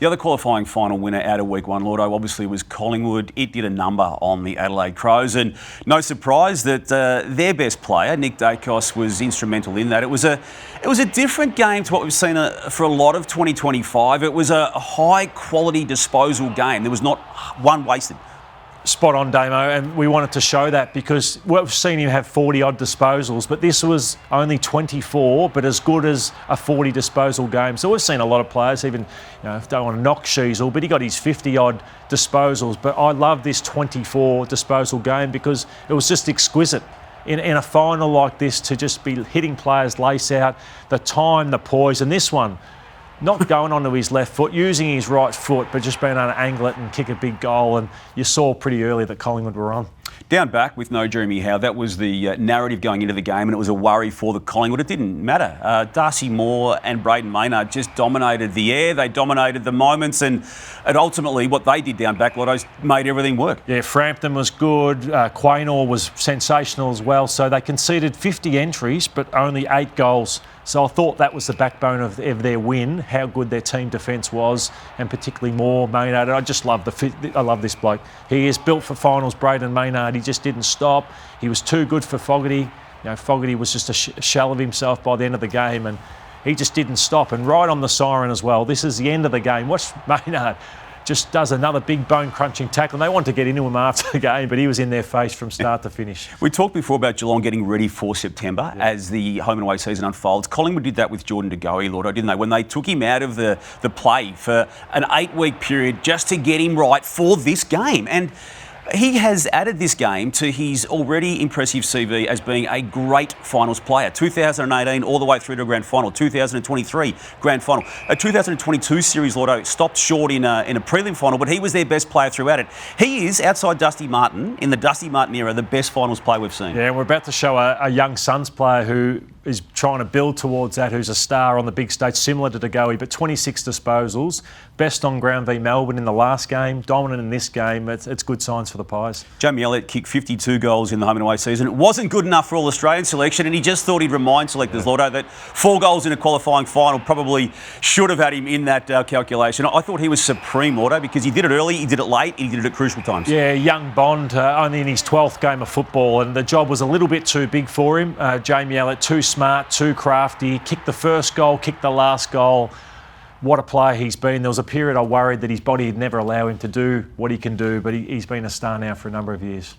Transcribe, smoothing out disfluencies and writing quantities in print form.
The other qualifying final winner out of week one, Lordo, obviously was Collingwood. It did a number on the Adelaide Crows, and no surprise that their best player, Nick Dacos, was instrumental in that. It was a different game to what we've seen for a lot of 2025. It was a high-quality disposal game. There was not one wasted. Spot on, Damo, and we wanted to show that because we've seen him have 40-odd disposals, but this was only 24, but as good as a 40 disposal game. So we've seen a lot of players, even, don't want to knock Sheasel, but he got his 50-odd disposals. But I love this 24 disposal game because it was just exquisite. In a final like this, to just be hitting players lace out, the time, the poise, and this one, not going onto his left foot, using his right foot, but just being able to angle it and kick a big goal. And you saw pretty early that Collingwood were on. Down back with no Jeremy Howe, that was the narrative going into the game, and it was a worry for the Collingwood. It didn't matter. Darcy Moore and Braden Maynard just dominated the air. They dominated the moments, and ultimately what they did down back, Lotto's made everything work. Yeah, Frampton was good. Quaynor was sensational as well. So they conceded 50 entries, but only 8 goals. So I thought that was the backbone of their win, how good their team defence was, and particularly Moore, Maynard. I just love I love this bloke. He is built for finals, Braden Maynard. He just didn't stop. He was too good for Fogarty. Fogarty was just a shell of himself by the end of the game, and he just didn't stop. And right on the siren as well. This is the end of the game. Watch Maynard just does another big bone-crunching tackle. And they wanted to get into him after the game, but he was in their face from start to finish. We talked before about Geelong getting ready for September as the home and away season unfolds. Collingwood did that with Jordan De Goey, Lordo, didn't they? When they took him out of the play for an 8-week period just to get him right for this game. And he has added this game to his already impressive CV as being a great finals player. 2018 all the way through to a grand final. 2023 grand final. A 2022 series, Lordo, stopped short in a prelim final, but he was their best player throughout it. He is, outside Dusty Martin, in the Dusty Martin era, the best finals player we've seen. Yeah, we're about to show a young Suns player who is trying to build towards that, who's a star on the big stage, similar to De Goey, but 26 disposals. Best on ground v Melbourne in the last game, dominant in this game. It's good signs for the Pies. Jamie Elliott kicked 52 goals in the home and away season. It wasn't good enough for All-Australian selection, and he just thought he'd remind selectors, Lordo, that 4 goals in a qualifying final probably should have had him in that calculation. I thought he was supreme, Lordo, because he did it early, he did it late, he did it at crucial times. Yeah, young Bond, only in his 12th game of football, and the job was a little bit too big for him. Jamie Elliott, too smart, too crafty, kicked the first goal, kicked the last goal. What a player he's been. There was a period I worried that his body would never allow him to do what he can do, but he's been a star now for a number of years.